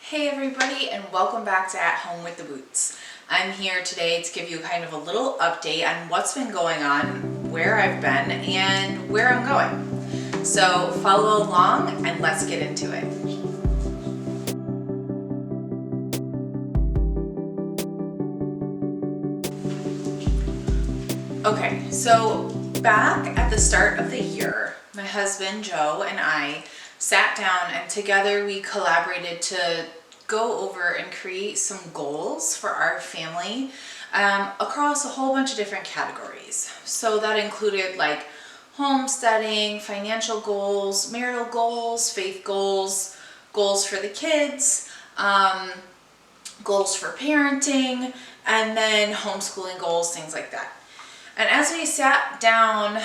Hey everybody, and welcome back to At Home with the Boots. I'm here today to give you kind of a little update on what's been going on, where I've been, and where I'm going. So follow along and let's get into it. Okay, so back at the start of the year, my husband Joe and I sat down and together we collaborated to go over and create some goals for our family across a whole bunch of different categories. So that included like homesteading, financial goals, marital goals, faith goals, goals for the kids, goals for parenting, and then homeschooling goals, things like that. And as we sat down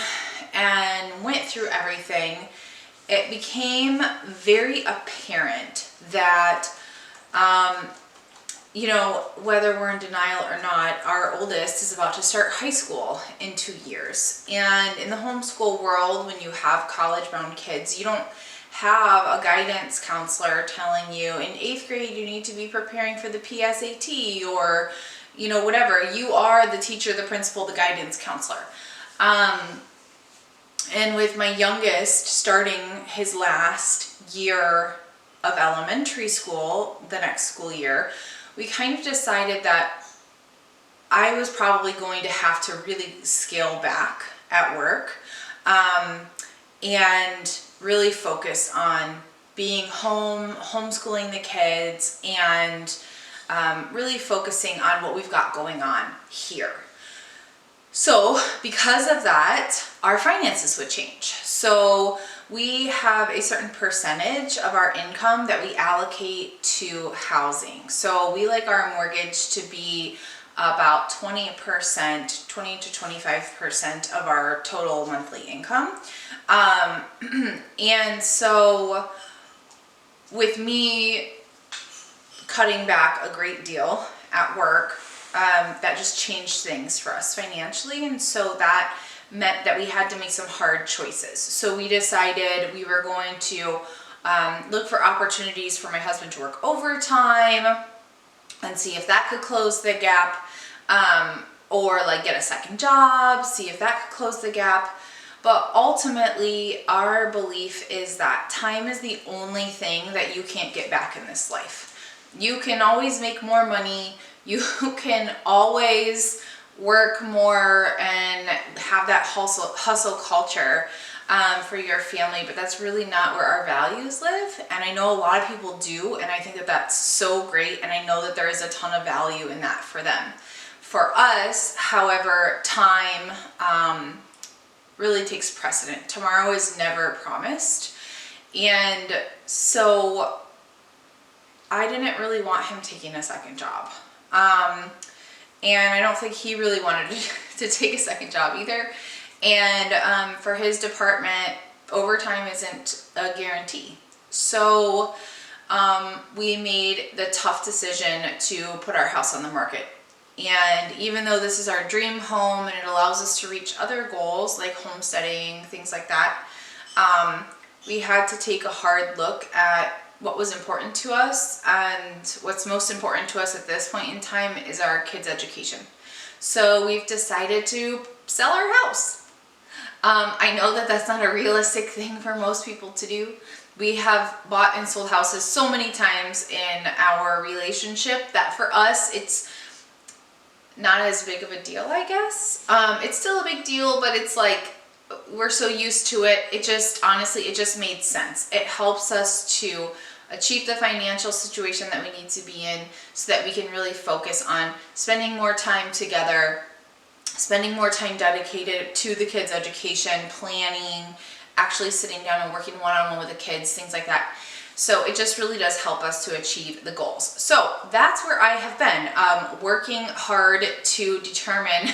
and went through everything, it became very apparent that, whether we're in denial or not, our oldest is about to start high school in 2 years. And in the homeschool world, when you have college-bound kids, you don't have a guidance counselor telling you in 8th grade you need to be preparing for the PSAT or whatever. You are the teacher, the principal, the guidance counselor. And with my youngest starting his last year of elementary school, the next school year, we kind of decided that I was probably going to have to really scale back at work and really focus on being home, homeschooling the kids, and really focusing on what we've got going on here. So because of that, our finances would change. So we have a certain percentage of our income that we allocate to housing. So we like our mortgage to be about 20%, 20 to 25% of our total monthly income. And so with me cutting back a great deal at work, that just changed things for us financially. And so that meant that we had to make some hard choices. So we decided we were going to look for opportunities for my husband to work overtime and see if that could close the gap, or like get a second job, see if that could close the gap. But ultimately, our belief is that time is the only thing that you can't get back in this life. You can always make more money. You can always work more and have that hustle culture for your family, but that's really not where our values live. And I know a lot of people do, and I think that that's so great, and I know that there is a ton of value in that for them. For us, however, time really takes precedent. Tomorrow is never promised. And so I didn't really want him taking a second job. And I don't think he really wanted to take a second job either. And for his department, overtime isn't a guarantee. So we made the tough decision to put our house on the market. And even though this is our dream home and it allows us to reach other goals like homesteading, things like that, we had to take a hard look at what was important to us, and what's most important to us at this point in time is our kids' education. So we've decided to sell our house. I know that that's not a realistic thing for most people to do. We have bought and sold houses so many times in our relationship that for us it's not as big of a deal, I guess. It's still a big deal, but it's like we're so used to it. It just made sense. It helps us to achieve the financial situation that we need to be in so that we can really focus on spending more time together, spending more time dedicated to the kids' education, planning, actually sitting down and working one-on-one with the kids, things like that. So it just really does help us to achieve the goals. So that's where I have been, working hard to determine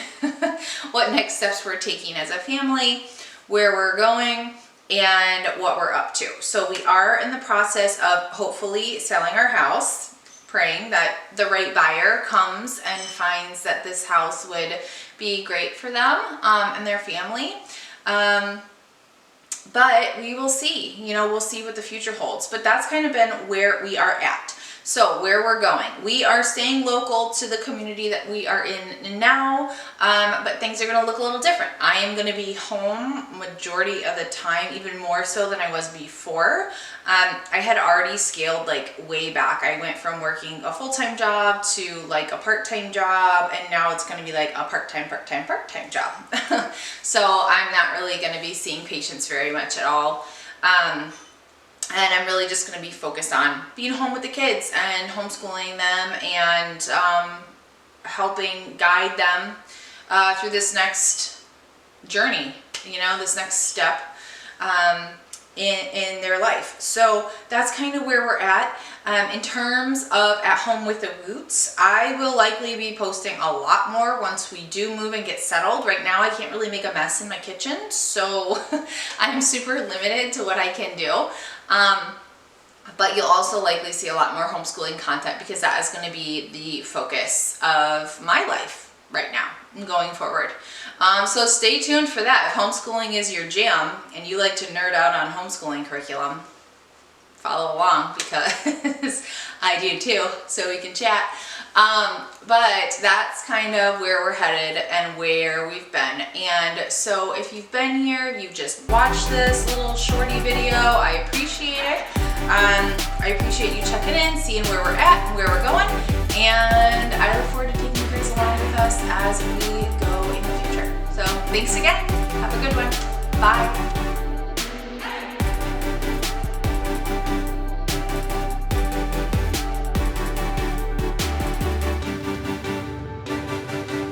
what next steps we're taking as a family, where we're going, and what we're up to. So we are in the process of hopefully selling our house, praying that the right buyer comes and finds that this house would be great for them and their family. But we will see, we'll see what the future holds. But that's kind of been where we are at. So where we're going, we are staying local to the community that we are in now, but things are going to look a little different. I am going to be home majority of the time, even more so than I was before. I had already scaled like way back. I went from working a full-time job to like a part-time job, and now it's going to be like a part-time job. So I'm not really going to be seeing patients very much at all. And I'm really just going to be focused on being home with the kids and homeschooling them and helping guide them through this next journey, this next step in their life. So that's kind of where we're at. In terms of at home with the Roots, I will likely be posting a lot more once we do move and get settled. Right now I can't really make a mess in my kitchen, so I'm super limited to what I can do. But you'll also likely see a lot more homeschooling content because that is going to be the focus of my life right now and going forward. So stay tuned for that. If homeschooling is your jam and you like to nerd out on homeschooling curriculum, follow along because I do too, so we can chat. But that's kind of where we're headed and where we've been. And so if you've been here, you've just watched this little shorty video, I appreciate it. I appreciate you checking in, seeing where we're at and where we're going. And I look forward to taking you guys along with us as we go in the future. So thanks again. Have a good one. Bye.